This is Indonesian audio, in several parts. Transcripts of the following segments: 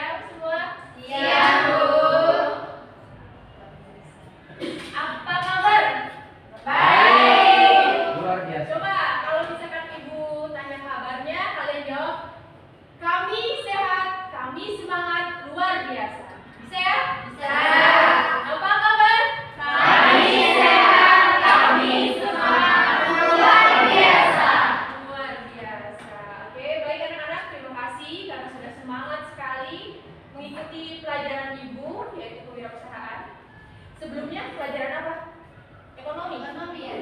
Siap semua? Siap, Bu. Apa kabar? Baik. Luar biasa. Coba kalau misalkan Ibu tanya kabarnya, kalian jawab, kami sehat, kami semangat, luar biasa. Bisa ya? Bisa. Apa kabar? Kami sehat, kami semangat, luar biasa. Luar biasa. Oke, baik anak-anak, terima kasih karena sudah semangat sekali mengikuti pelajaran Ibu, yaitu kewirausahaan. Sebelumnya pelajaran apa? Ekonomi. Ekonomi ya.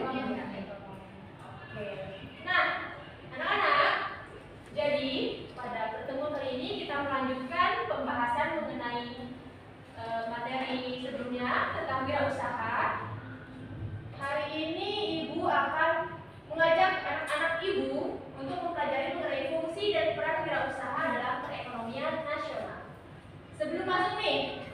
Oke. Nah, anak-anak, jadi pada pertemuan kali ini kita melanjutkan pembahasan mengenai materi sebelumnya tentang wirausaha. Hari ini Ibu akan mengajak anak-anak Ibu untuk mempelajari mengenai fungsi dan peran wirausaha dalam perekonomian nasional. Sebelum masuk nih,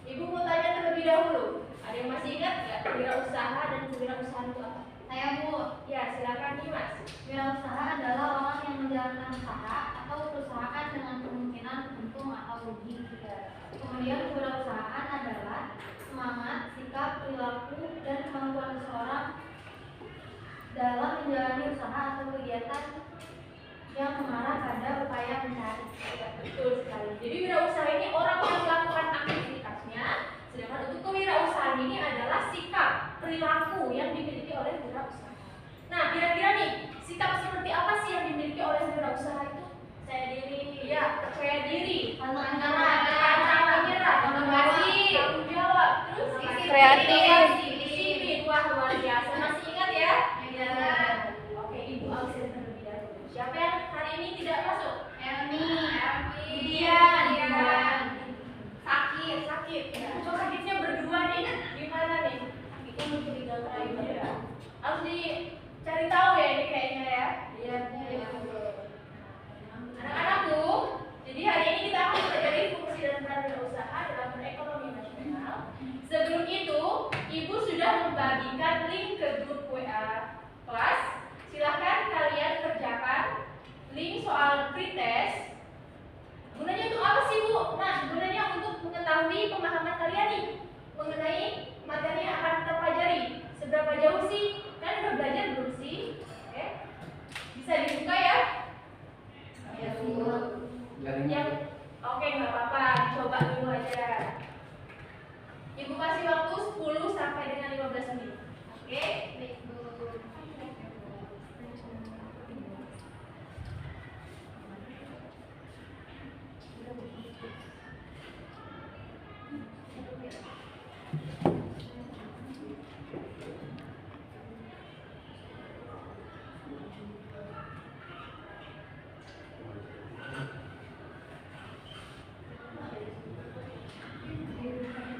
Ibu mau tanya terlebih dahulu. Ada yang masih ingat nggak wirausaha dan kewirausahaan itu apa? Saya, Bu. Ya, silakan nih Mas. Wirausaha adalah orang yang menjalankan usaha atau berusahakan dengan kemungkinan untung atau rugi. Kemudian kewirausahaan adalah semangat, sikap, perilaku, dan kemampuan seseorang dalam menjalani usaha atau kegiatan yang mengarah pada upaya mencari. Ya, betul sekali. Jadi wirausaha ini orang yang melakukan aktivitasnya, sedangkan untuk kewirausahaan ini adalah sikap, perilaku yang dimiliki oleh wirausaha. Nah, kira-kira nih, sikap seperti apa sih yang dimiliki oleh wirausaha itu? Percaya diri, ya, percaya diri, Pantang pantang menyerah, inovasi, tanggung jawab, terus kreatif, disiplin. Wah, luar biasa. Masih ingat ya? Iya. Oke, Ibu absen terlebih dahulu. Siapa yang hari ini tidak masuk? Dian. Sakit. Kok sakitnya berdua nih? Gimana nih? Sakitnya mencurigakan aja ya. Harus dicari tahu ya ini kayaknya ya. Iya. Anak-anakku, jadi hari ini kita akan mempelajari fungsi dan peran wirausaha dalam perekonomian nasional. Sebelum itu, Ibu sudah membagikan link ke grup WA kelas. Silahkan kalian kerjakan link soal pretest. Gunanya untuk apa sih, Bu? Nah, gunanya untuk mengetahui pemahaman kalian nih mengenai materi yang akan kita pelajari. Seberapa jauh sih? Kan udah belajar belum sih? Oke. Bisa dibuka ya? Ya, Bu. Yang oke, nggak apa-apa, dicoba dulu aja. Ibu kasih waktu 10 sampai dengan 15 menit. Oke? Baik, Bu.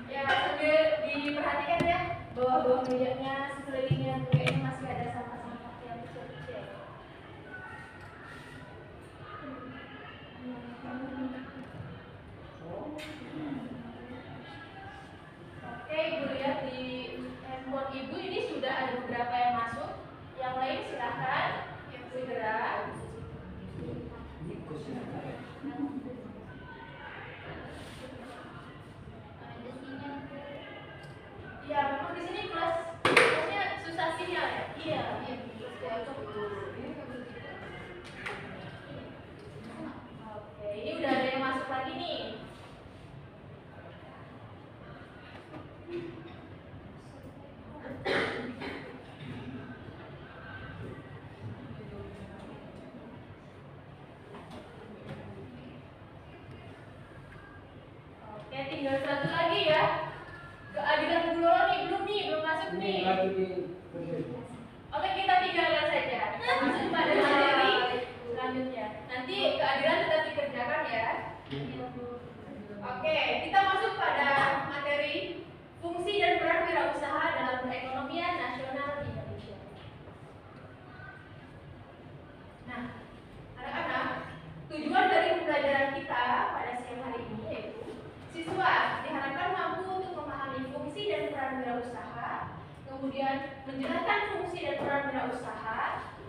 Ya, sambil diperhatikan ya, bawah-bawah mejanya, sekelilingnya kayaknya masih ada sampah-sampah yang kecil-kecil. Oke, Ibu lihat di handphone Ibu ini sudah ada beberapa yang masuk. Yang lain silahkan segera. Iya, memang di sini kelasnya susah sinyal ya. Iya. Oke, ini udah ada yang masuk lagi nih. Oke, tinggal satu lagi ya. Keadilan Gulola nih, belum masuk nih. Oke, kita tinggalkan saja. Kita masuk pada materi selanjutnya. Nanti keadilan tetap dikerjakan ya. Oke, kita masuk pada materi fungsi dan peran wirausaha dalam perekonomian nasional di Indonesia. Nah, anak-anak, tujuan dari pembelajaran kita pada siang hari ini yaitu siswa diharapkan mampu untuk memahami fungsi dan peran wirausaha, kemudian menjelaskan fungsi dan peran wirausaha,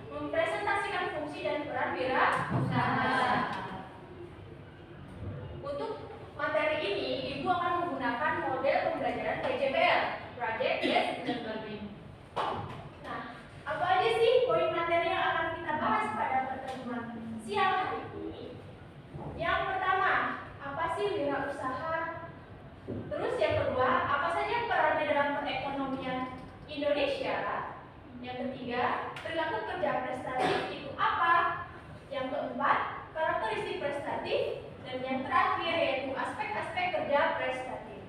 mempresentasikan fungsi dan peran wirausaha. Untuk akan menggunakan model pembelajaran PJBL, Project Based Learning. Nah, apa aja sih poin materi yang akan kita bahas pada pertemuan siang hari ini? Yang pertama, apa sih wirausaha? Terus yang kedua, apa saja perannya dalam perekonomian Indonesia? Yang ketiga, perilaku kerja prestatif itu apa? Yang keempat, karakteristik prestatif. Dan yang terakhir yaitu aspek-aspek kerja prestatif.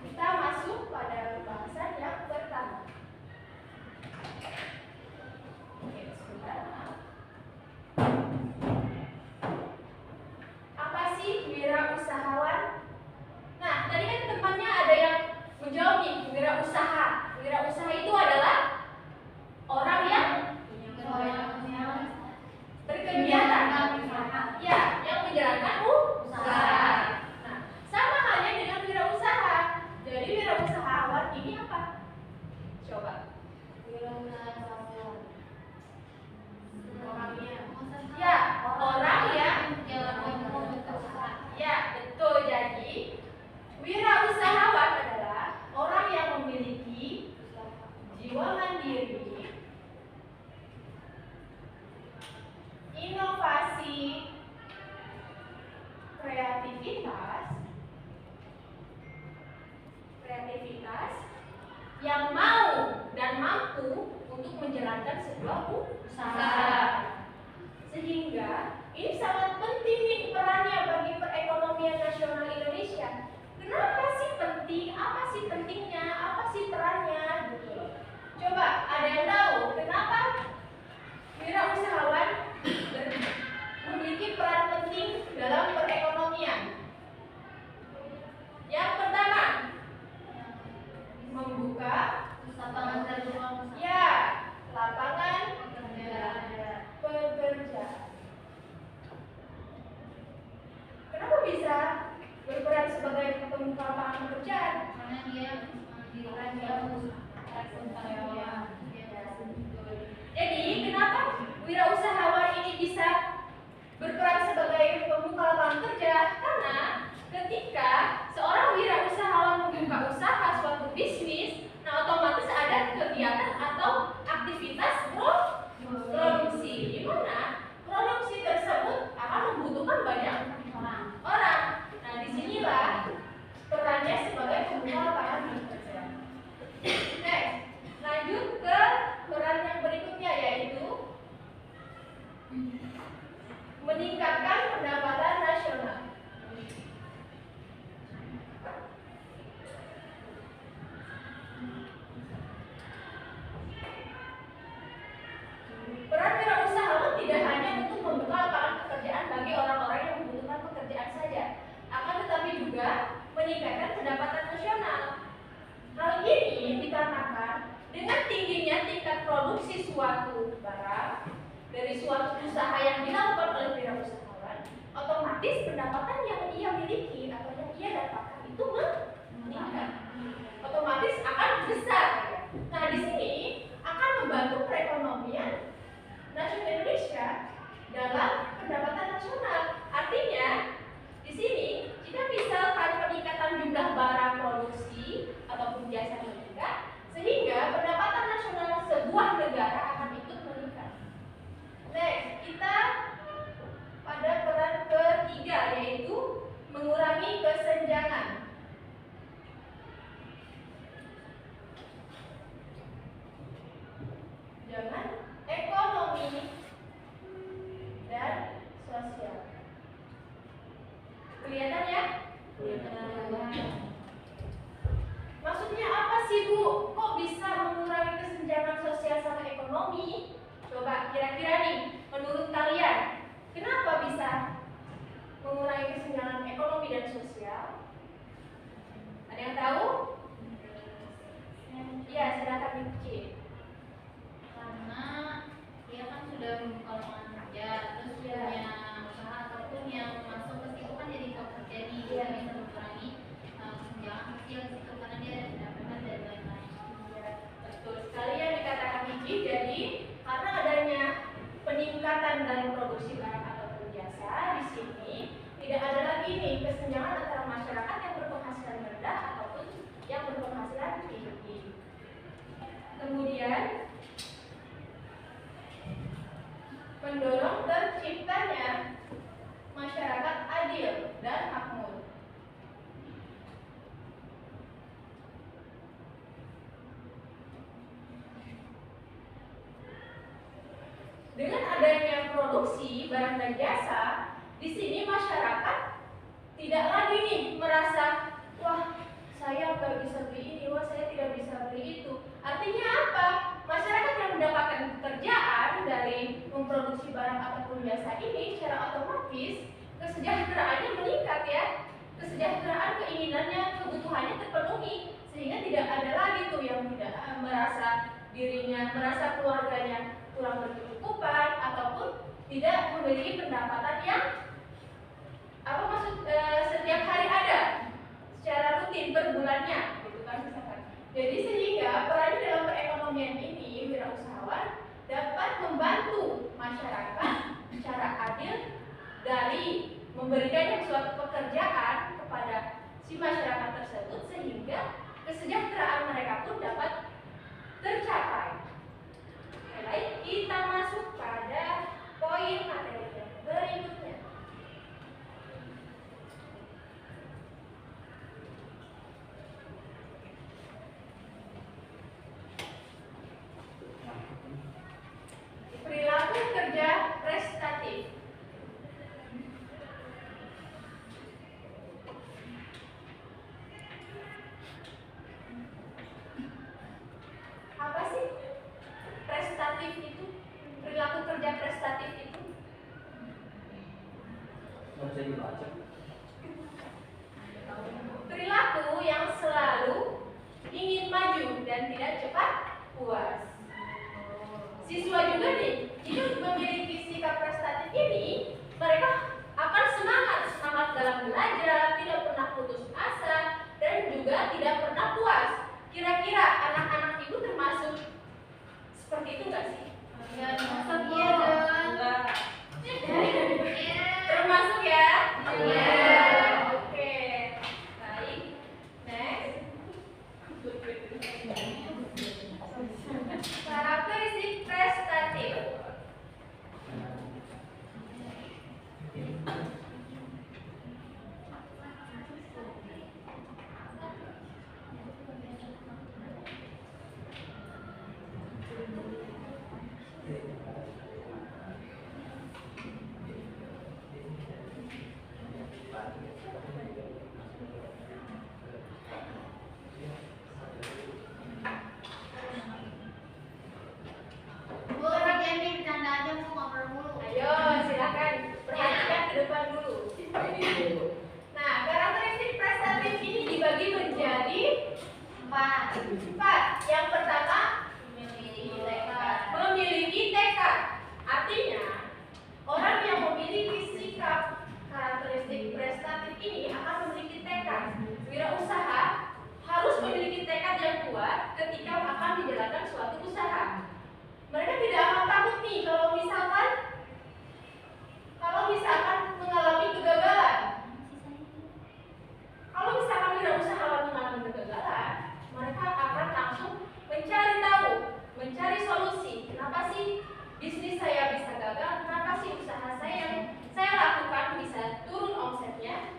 Kita masuk pada pembahasan yang pertama. Oke, sebentar. Apa sih wirausahawan? Nah, tadi kan temannya ada yang menjawab nih, wirausaha. Wirausaha itu adalah orang yang berkegiatan, ya, yang menjalankan usaha. Nah, sama halnya dengan wirausaha. Jadi wirausahawan ini apa? Coba. Wirausahawan. Ya, orang yang usaha. ya, betul. Jadi wirausahawan adalah orang yang memiliki jiwa mandiri, inovasi, kreativitas yang mau dan mampu untuk menjalankan sebuah usaha. Sehingga ini sangat penting nih perannya bagi perekonomian nasional Indonesia. Kenapa sih penting? Apa sih pentingnya? Apa sih perannya? Gitu loh. Coba ada yang tahu kenapa wirausahawan memiliki peran penting dalam perekonomian? Yang pertama, membuka Lapangan kerja. ya lapangan pekerjaan. Kenapa bisa berperan sebagai pembuka lapangan pekerjaan? Karena dia mendirikan usaha. Jadi kenapa wirausahawan ini bisa berperan sebagai pembuka lapangan kerja? Karena ketika seorang wirausahawan membuka usaha suatu bisnis, nah otomatis ada kegiatan atau aktivitas produksi, di mana produksi tersebut akan membutuhkan banyak orang. Nah, disinilah perannya sebagai pembuka lapangan kerja. Next, lanjut ke peran yang berikutnya yaitu meningkatkan pendapatan nasional. Peran wirausahawan tidak hanya untuk membuka lapangan pekerjaan bagi orang-orang yang membutuhkan pekerjaan saja, akan tetapi juga meningkatkan pendapatan nasional. Hal ini dikarenakan dengan tingginya tingkat produksi suatu barang dari suatu usaha yang dilakukan oleh wirausahawan, otomatis pendapatan yang ia miliki atau yang ia dapatkan itu meningkat, otomatis akan besar. Nah, di sini akan membantu perekonomian nasional Indonesia dalam pendapatan nasional. Artinya, di sini jika misalkan peningkatan jumlah barang produksi ataupun jasa meningkat, sehingga pendapatan nasional sebuah negara akan ikut meningkat. Next, kita pada peran ketiga yaitu mengurangi kesenjangan. Dengan ekonomi dan sosial. Kelihatan ya? Maksudnya apa sih, Bu? Kok bisa mengurangi kesenjangan sosial sama ekonomi? Coba kira-kira nih, menurut kalian, kenapa bisa mengurangi kesenjangan ekonomi dan sosial? Ada yang tahu? Ya, silakan Cici. Karena dia kan sudah membuka lapangan kerja, terus Ya. punya usaha ataupun yang masuk ke situ kan jadi pekerja nih, Ya. dia bisa mengurangi kesenjangan kecil situ karena dia ada pendapatan dan lain-lain. Ya, betul sekali yang dikatakan Cici. Jadi karena adanya peningkatan dalam produksi barang ataupun jasa di sini tidak ada lagi nih kesenjangan antara masyarakat yang produksi barang dan jasa, di sini masyarakat tidak lagi nih merasa, wah saya nggak bisa beli ini, wah saya tidak bisa beli itu. Artinya apa? Masyarakat yang mendapatkan pekerjaan dari memproduksi barang ataupun jasa ini secara otomatis kesejahteraannya meningkat ya. Kesejahteraan, keinginannya, kebutuhannya terpenuhi, sehingga tidak ada lagi tuh yang tidak merasa dirinya, merasa keluarganya kurang berkecukupan ataupun tidak memiliki pendapatan yang setiap hari ada secara rutin per bulannya gitu kan misalkan. Jadi sehingga peran dalam perekonomian ini wirausahawan dapat membantu masyarakat secara adil dari memberikannya suatu pekerjaan kepada si masyarakat tersebut sehingga kesejahteraan mereka pun dapat tercapai. Baik, kita masuk pada poin materi berikutnya. Perilaku kerja prestatif. Apa sih prestatif itu? Perilaku kerja prestatif itu? Nggak bisa dibaca. Perilaku yang selalu ingin maju dan tidak cepat puas. Siswa juga nih, jika memiliki sikap prestatif ini, mereka akan semangat dalam belajar, tidak pernah putus asa, dan juga tidak pernah puas. Kira-kira anak-anak ibu termasuk seperti itu nggak sih? Ya, masuk iya dong. Enggak. Termasuk ya? Iya. Oke. Baik. Next. Karakteristik prestatif. Bu, orang Candy bercanda aja, Bu, ngobrol mulu. Ayo, silakan perhatikan ke depan dulu. Nah, karakteristik prestatif ini dibagi menjadi Empat. empat. Yang pertama, Memiliki tekad. memiliki tekad. Artinya, orang yang memiliki sikap karakteristik prestatif ini akan memiliki tekad. Wirausaha harus memiliki tekad yang kuat ketika akan menjalankan suatu usaha. Mereka tidak akan takut nih kalau misalkan mengalami kegagalan. Kalau misalkan wirausahawan mengalami kegagalan, mereka akan langsung mencari tahu, mencari solusi. Kenapa sih bisnis saya bisa gagal? Kenapa sih usaha saya yang saya lakukan bisa turun omsetnya?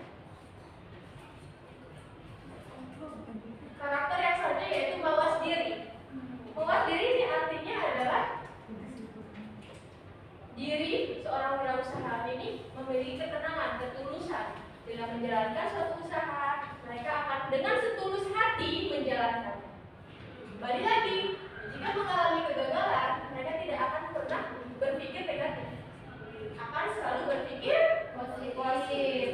Karakter yang selanjutnya yaitu mawas diri. Mawas diri ini artinya adalah diri seorang wirausahawan ini memiliki ketenangan, ketulusan dalam menjalankan suatu usaha. Mereka akan dengan setulus hati menjalankannya. Balik lagi, jika mengalami kegagalan, mereka tidak akan pernah berpikir negatif, akan selalu berpikir positif.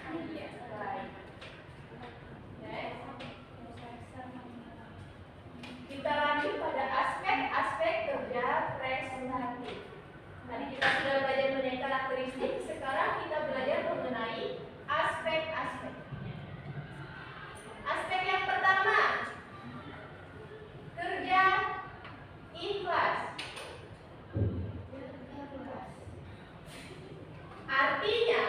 Iya, baik. Next. Kita lanjut pada aspek-aspek kerja prestatif. Tadi kita sudah belajar mengenai karakteristik, sekarang kita belajar mengenai aspek-aspek. Aspek yang pertama, kerja ikhlas. Artinya,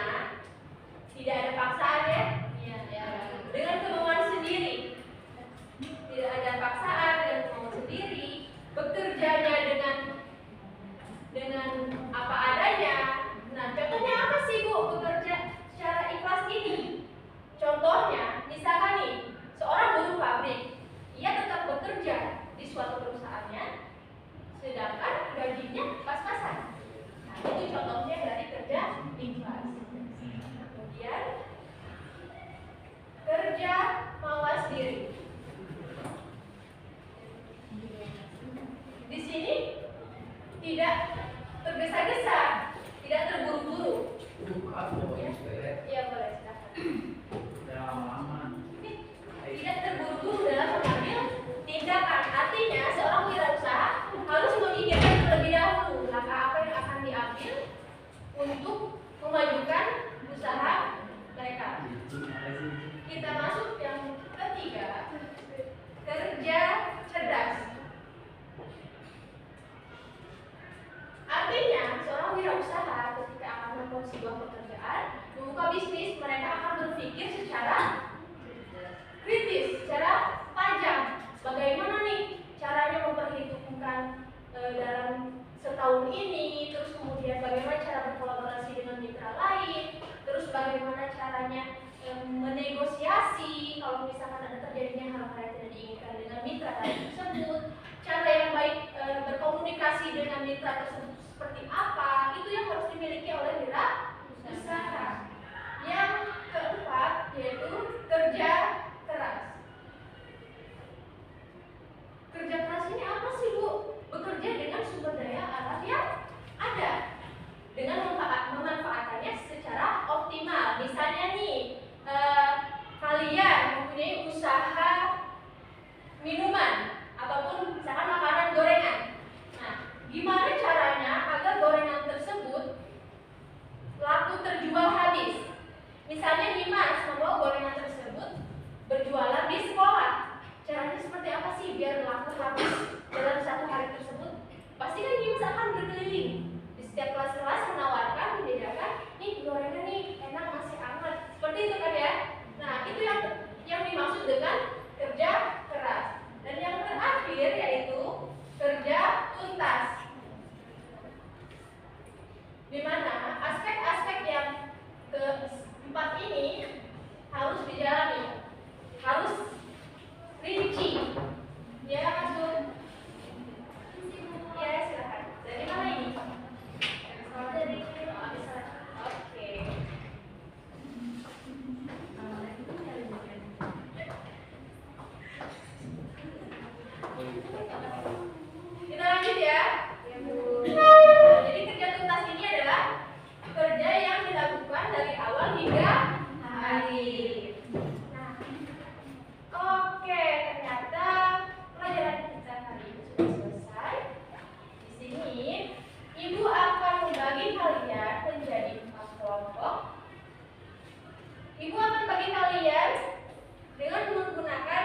menegosiasi kalau misalkan ada terjadinya hal-hal yang tidak diinginkan dengan mitra tersebut, cara yang baik berkomunikasi dengan mitra tersebut seperti apa, itu yang harus dimiliki oleh wira usaha. Yang keempat yaitu kerja keras. Kerja keras ini apa sih, Bu? Bekerja dengan sumber daya alam yang ada dengan memanfaatkannya secara optimal. Misalnya nih, kalian mempunyai usaha minuman ataupun misalkan makanan gorengan. Nah, gimana caranya agar gorengan tersebut laku terjual habis? Misalnya Dimas membawa gorengan tersebut berjualan di sekolah. Caranya seperti apa sih biar laku habis dalam satu hari tersebut? Pasti kan Dimas akan berkeliling di setiap kelas-kelas menawarkan, menjajakan, nih gorengan nih enak, masih hangat. Seperti itu kan ya? Nah, itu yang dimaksud dengan kerja keras. Dan yang terakhir yaitu kerja tuntas, di mana aspek-aspek yang keempat ini harus dijalani, harus rinci. Ya, maksud? Ya, silakan. Dari mana ini? Dari oke. Kita lanjut ya. Jadi kerja tuntas ini adalah kerja yang dilakukan dari awal hingga akhir. Nah, oke, ternyata pelajaran kita hari ini sudah selesai. Di sini Ibu akan membagi kalian menjadi 4 kelompok. Ibu akan bagi kalian dengan menggunakan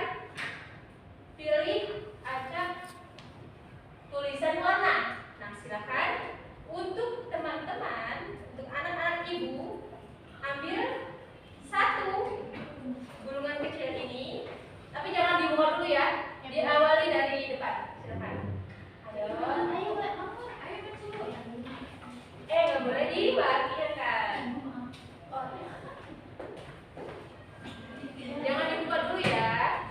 pilih acak tulisan warna. Nah, silakan untuk teman-teman, untuk anak-anak Ibu, ambil satu gulungan kecil ini, tapi jangan dibuka dulu ya. Diawali dari depan. Silakan. Ayo. Nggak boleh dibagi ya kan? Oh, ya. Jangan dibuka dulu ya.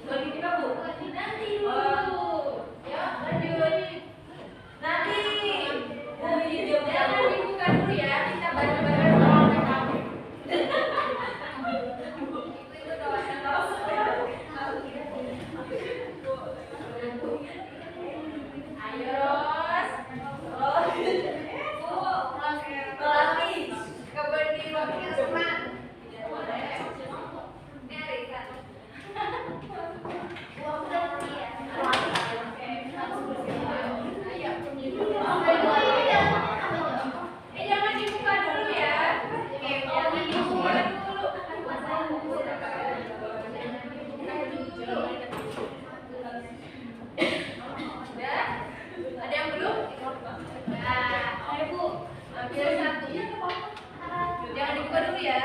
Bagi kita, Bu. Nanti dulu. Ya, lanjut. Nanti. Jangan dibuka dulu ya. Kita bareng-bareng sama PKB. Ayo, Ros. Pelatih. Keberdian semangat. Jangan dibuka dulu ya. Jangan dibuka dulu. Udah? Ada yang belum? Nah, ayo Bu, ambil satu. Jangan dibuka dulu ya.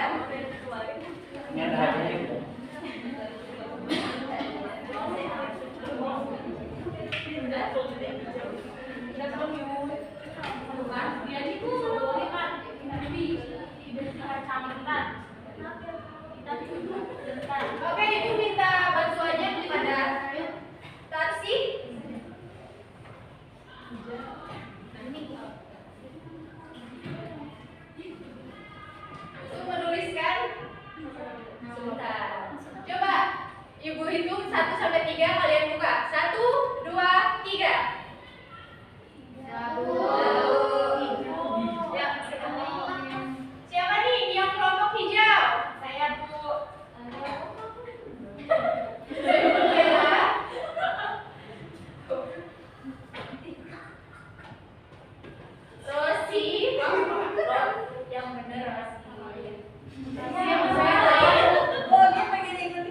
Oke, Ibu minta bantuannya kepada Tarsi. Untuk menuliskan sebentar. Coba Ibu hitung 1 sampai 3, kalian buka. 1, 2, 3. Ya, siapa nih yang kelompok hijau? Saya, Bu. Rosi, yang bener Rosi. Oh, dia pengen ikut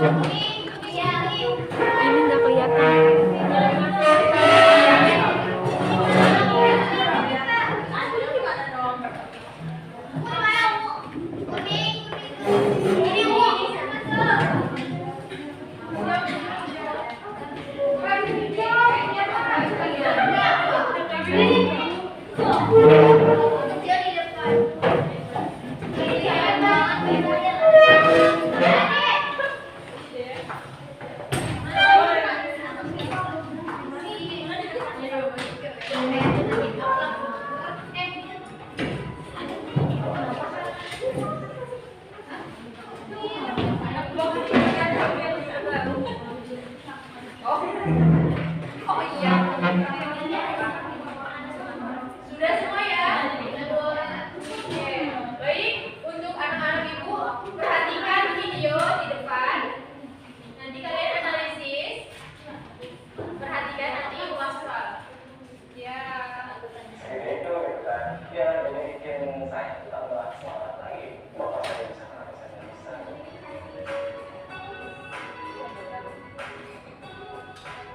Ini nggak kelihatan. Sudah semua ya? Oke, baik. Untuk anak-anak ibu, perhatikan video di depan. Nanti kalian analisis. Perhatikan nanti ibu masuk soal. Ya. Ini itu ya jadi bikin saya tambah semangat lagi. Bapak saya bisa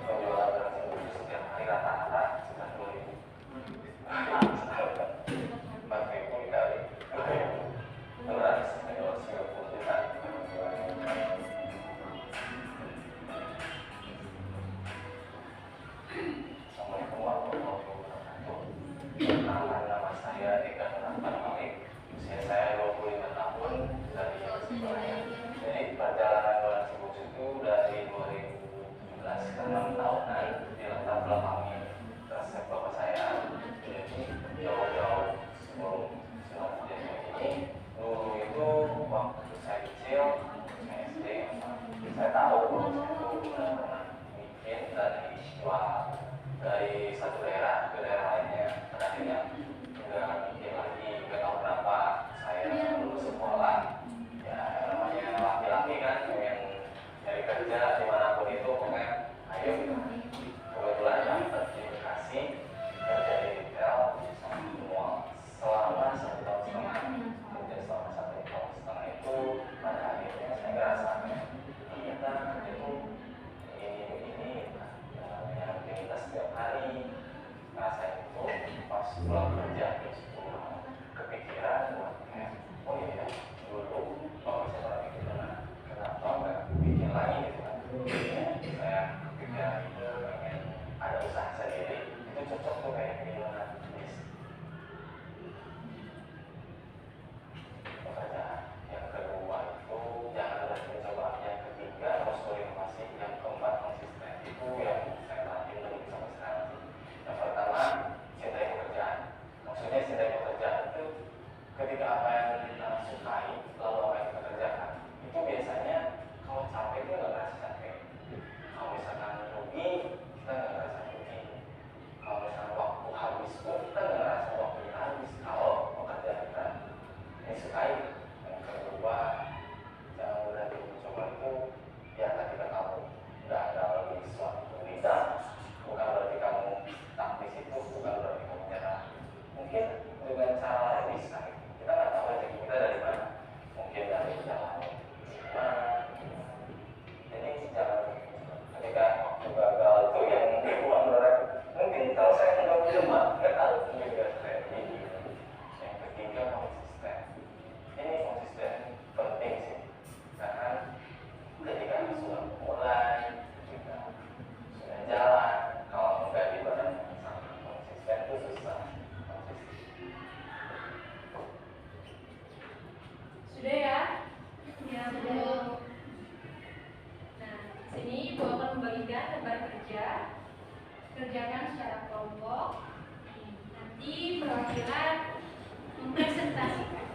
menjual berhasil setiap hari rata-rata sekitar 2.000. 4.000 dikali 250 juta. Assalamualaikum warahmatullahi wabarakatuh. Nama saya Eka Nurhatan Malik. Usia saya 25 tahun dari Surabaya. Jadi perjalanan Bulan Sibuk itu dari 2017 ke 6 tahunan di latar belakangi resep bapak saya. Jadi jauh-jauh sebelum kejadian ini, dulu itu waktu saya kecil, saya SD, saya tahu bahwa saya itu benar-benar bikin dari jual dari satu daerah ke daerah lainnya. Pada akhirnya nggak mikir lagi, nggak tahu kenapa saya lulus sekolah. Ya namanya laki-laki kan pengen cari kerja dimanapun itu, pokoknya ayo gitu. Kebetulan dapat di Bekasi kerja di retail sama semua selama 1 tahun setengah. Kerja selama 1 tahun setengah itu pada akhirnya saya ngerasa ternyata kerja itu ini yang aktivitas setiap hari. Rasanya itu pas pulang kerja terus kepikiran kayak oh iya dulu kalau saya pernah bikin kenapa nggak bikin lagi gitu kan. Saya kepikiran itu pengen ada usaha sendiri, itu cocok tuh kayak gimana pekerjaan. Yang kedua itu jangan berhenti mencoba. Yang ketiga harus berinovasi. Yang keempat konsisten. Itu yang saya latih dari sampai sekarang. Yang pertama cintai pekerjaan. Maksudnya cintai pekerjaan itu ketika apa yang kita sukai lalu apa yang kita kerjakan itu biasanya kalau capek itu nggak ngerasa capek. Kalau misalkan rugi kita nggak ngerasa rugi. Kalau misalkan waktu habis pun kita nggak ngerasa waktu kita habis. Kalau pekerjaan kita disukai. Yang kedua jangan berhenti mencoba itu ya ketika kamu nggak ada lagi suatu bidang, bukan berarti kamu stuck di situ, bukan berarti kamu menyerah. Mungkin dengan cara lain bisa. Kita nggak tahu rezeki kita dari mana. Mungkin dari jalan mana. Jadi jangan ketika waktu gagal itu yang dibuang berat. Mungkin kalau saya nggak mencoba nggak tahu mungkin nggak saya begini. Yang ketiga konsisten. Ini konsisten penting sih, karena ketika sudah mulai, ketika sudah jalan, kalau enggak di badan sama konsisten itu susah. Sudah ya? Ya, betul. Nah, sini ibu akan membagikan lembar kerja. Kerjakan secara kelompok. Nanti perwakilan mempresentasikan.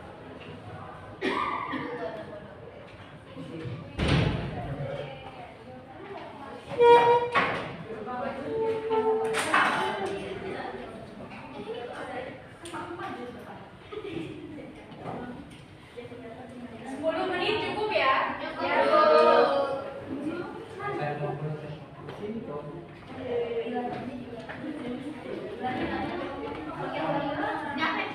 Nyampe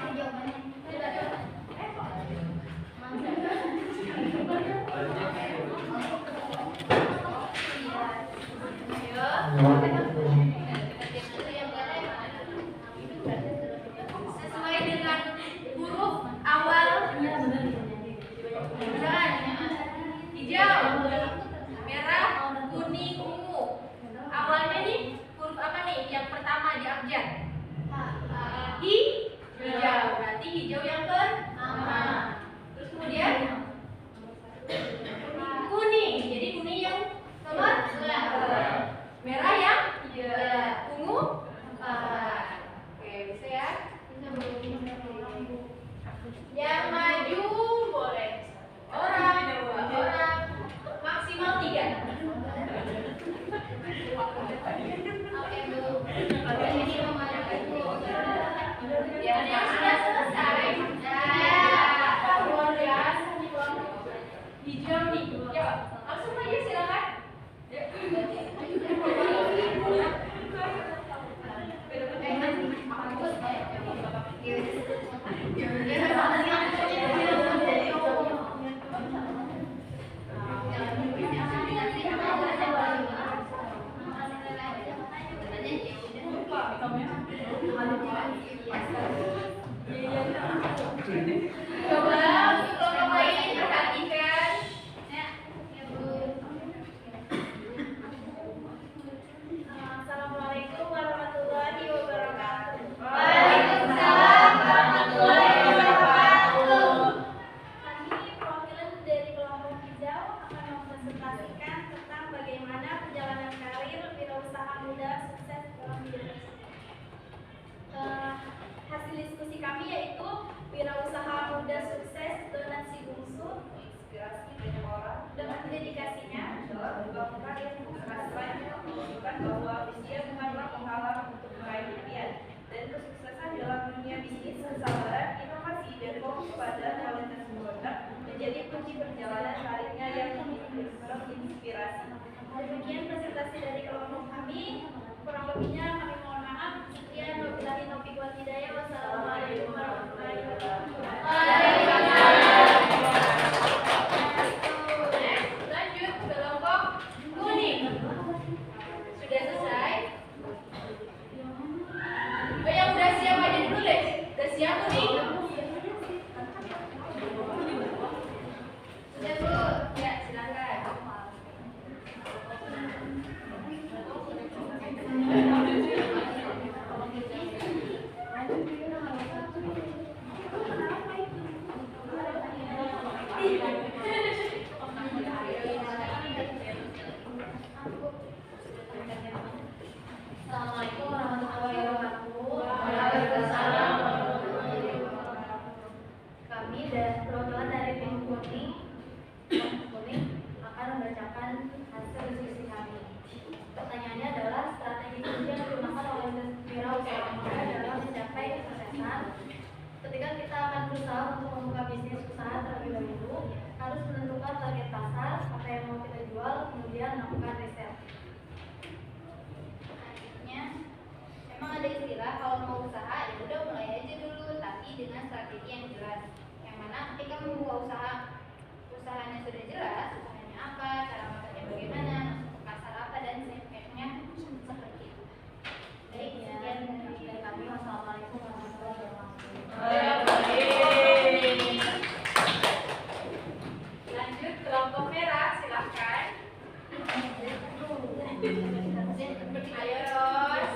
menjadi kunci perjalanan karirnya yang menginspirasi. Demikian presentasi dari kelompok kami. Kurang lebihnya kami mohon maaf. Sekian wabillahi taufiq wal hidayah. Wassalamualaikum warahmatullahi wabarakatuh. Lanjut kelompok kuning. Sudah selesai? Oh, yang udah siap aja dulu deh. Udah siap kuning? Sudah dulu? Ya, silakan. Assalamualaikum warahmatullahi wabarakatuh. Waalaikumsalam warahmatullahi wabarakatuh. Kami perwakilan dari tim kuning akan membacakan hasil diskusi kami. Pertanyaannya adalah strategi kerja yang digunakan oleh wirausaha muda dalam mencapai kesuksesan. Ketika kita akan berusaha untuk membuka bisnis usaha terlebih dahulu, harus menentukan target pasar, apa yang mau kita jual, kemudian melakukan riset. Memang ada istilah kalau mau usaha ya udah mulai aja dulu, tapi dengan strategi yang jelas. Yang mana ketika membuka usahanya sudah jelas, usahanya apa, cara masaknya bagaimana, masuk ke pasar apa, dan segmennya seperti itu. Baik, sekian dari kami. Wassalamualaikum warahmatullahi wabarakatuh. Lanjut kelompok merah, silahkan. Ayo Ros.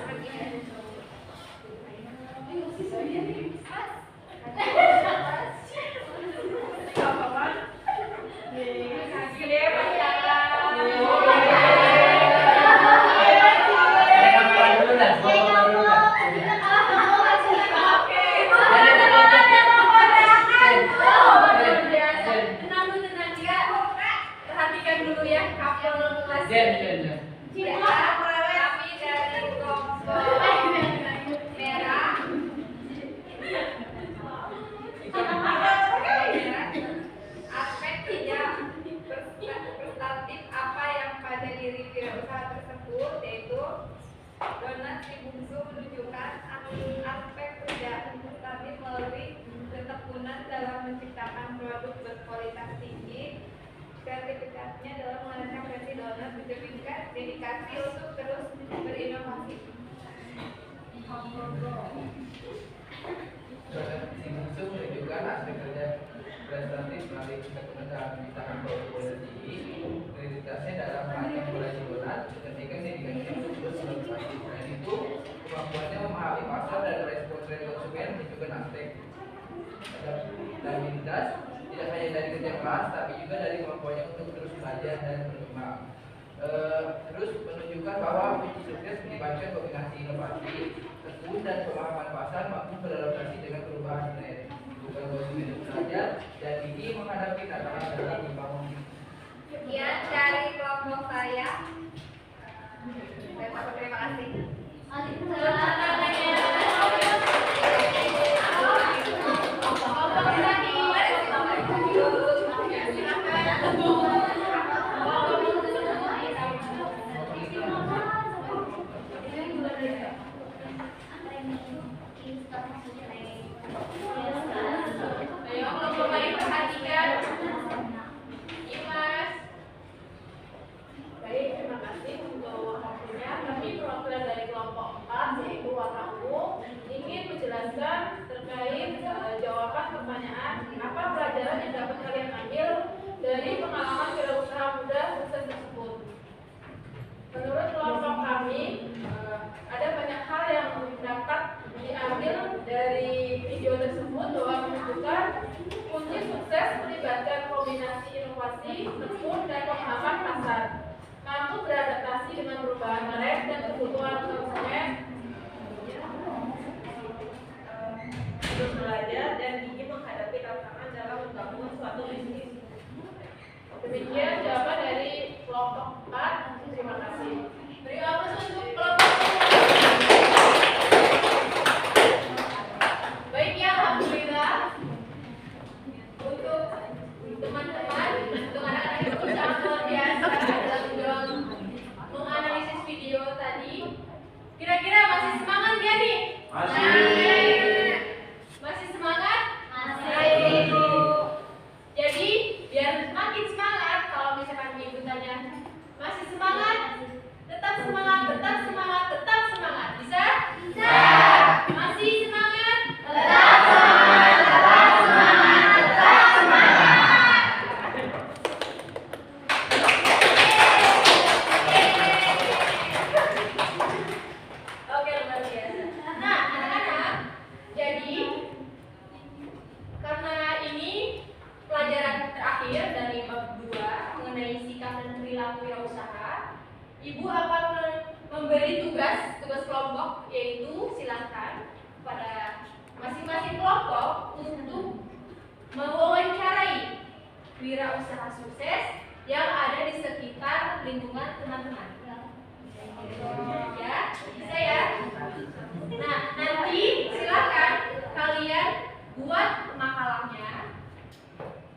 Perhatikan dulu ya, kapal kelas. Kami dari kelompok merah. Aspek tidak prestatif apa yang pada diri wirausaha tersebut, yaitu donat si bungsu menunjukkan aspek tidak prestatif melalui ketekunan dalam menciptakan produk berkualitas tinggi. Kreativitasnya dalam menghasilkan versi donat mencerminkan dedikasi untuk terus berinovasi. Donat si bungsu menunjukkan aspek kerja prestatif melalui ketekunan dalam menciptakan produk kualitas tinggi. Kreativitasnya dalam merancang produksi donat mencerminkan dedikasi untuk terus berinovasi. Selain itu, kemampuannya memahami pasar dan respons dari konsumen menunjukkan aspek adaptabilitas tidak hanya dari kerja keras tapi juga dari kemampuannya untuk terus belajar dan berkembang. Terus menunjukkan bahwa kunci sukses melibatkan kombinasi inovasi, tekun dan pemahaman pasar mampu beradaptasi dengan perubahan tren. Bukan konsumen belajar dan ini menghadapi tantangan dalam membangun. Sekian dari kelompok saya. Terima kasih. Ayo kelompok lain perhatikan. Imas. Baik, terima kasih untuk waktunya. Kami perwakilan dari kelompok 4 yaitu warna ungu ingin menjelaskan terkait jawaban pertanyaan apa pelajaran yang dapat kalian ambil dari pengalaman wirausaha muda sukses tersebut. Menurut kelompok kami ada banyak hal yang dapat diambil dari video tersebut bahwa menunjukkan kunci sukses melibatkan kombinasi inovasi, tekun dan pemahaman pasar. Mampu beradaptasi dengan perubahan tren dan kebutuhan konsumen, terus belajar dan gigih menghadapi tantangan dalam membangun suatu bisnis. Demikian jawaban dari kelompok 4. Terima kasih. Beri aplaus untuk kelompok. Baik ya, alhamdulillah. Untuk teman akhir dari bab 2 mengenai sikap dan perilaku wirausaha, Ibu akan memberi tugas kelompok, yaitu silakan pada masing-masing kelompok untuk mewawancarai wirausaha sukses yang ada di sekitar lingkungan teman-teman. Ya, bisa ya? Nah, nanti silakan kalian buat makalahnya.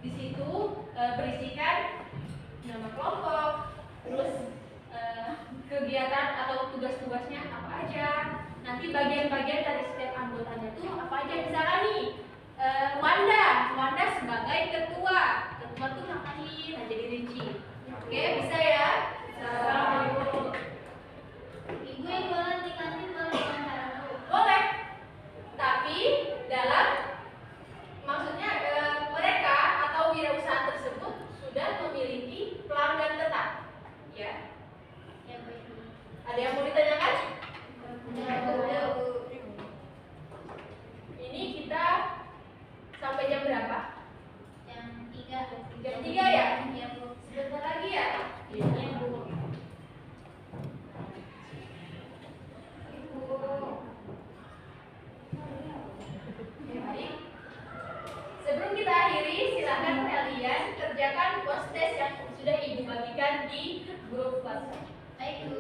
Di situ berisikan nama kelompok, terus kegiatan atau tugas-tugasnya apa aja. Nanti bagian-bagian dari setiap anggotanya itu apa aja. Misalkan nih, Wanda sebagai ketua tuh ngapain? Nah, jadi rinci. Oke, bisa ya? Assalamualaikum. Ibu yang jualan di kantin boleh wawancara dulu? Boleh. Tapi dalam maksudnya mereka atau wirausaha tersebut sudah memiliki pelanggan tetap. Ya. Ya, baik. Ada yang mau ditanyakan? Udah. Ini kita sampai jam berapa? Jam 3. Jam 3 ya? Iya, Bu. Sebentar lagi ya? Iya, Bu. Baik. Sebelum kita akhiri, silakan kalian kerjakan post test yang sudah Ibu bagikan di grup WhatsApp. Baik, Bu.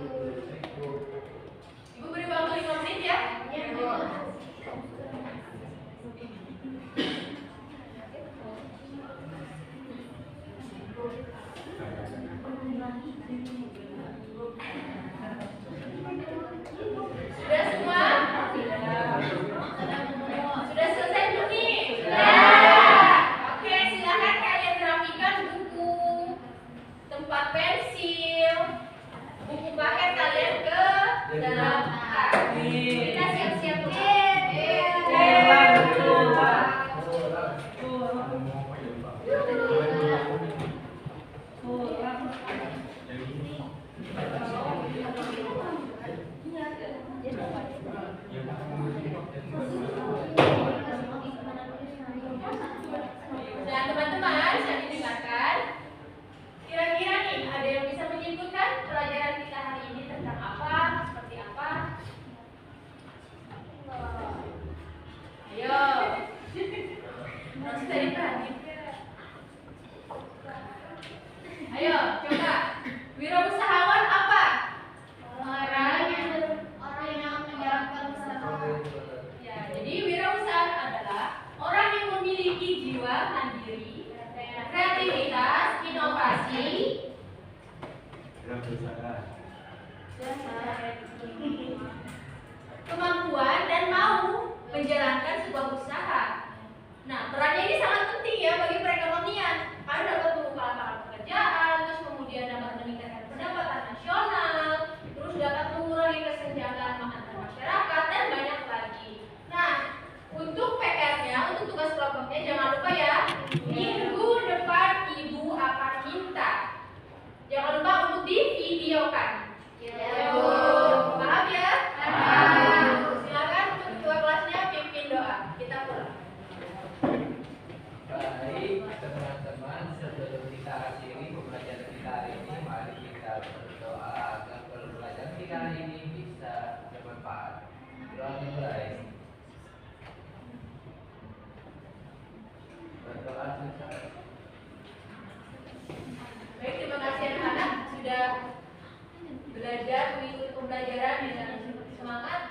Ibu beri waktu 5 menit ya. Iya, Bu. Sudah semua? Sudah selesai belum nih? Oke, silakan kalian rapikan buku, tempat pensil, buku paket kalian ke dalam tas. Kita siap-siap dulu. Nah, teman-teman, saya didengarkan. Kira-kira nih, ada yang bisa menyebutkan pelajaran kita hari ini tentang apa, seperti apa? Ayo. Harus dari perhatian. Ayo, coba. Wirausahawan apa? Orang yang menjalankan usaha. Ya, jadi wirausaha adalah orang yang memiliki jiwa mandiri, kreativitas, inovasi, kemampuan dan mau menjalankan sebuah usaha. Nah, perannya ini sangat penting ya bagi perekonomian, karena dapat membuka lapangan pekerjaan, terus kemudian dapat meningkatkan pendapatan nasional, terus dapat mengurangi kesenjangan antar masyarakat dan banyak lagi. Nah, untuk PR-nya, untuk tugas kelompoknya jangan lupa ya, minggu depan Ibu akan minta. Jangan lupa untuk divideokan. Ya, Bu. Paham ya? Paham. Silakan untuk ketua kelasnya pimpin doa. Kita pulang. Baik, teman-teman, sebelum kita akhiri pembelajaran kita hari ini, mari kita berdoa agar pembelajaran kita hari ini bisa bermanfaat. Doa dimulai. Berdoa selesai. Baik, terima kasih anak-anak sudah belajar mengikuti pembelajaran dengan semangat.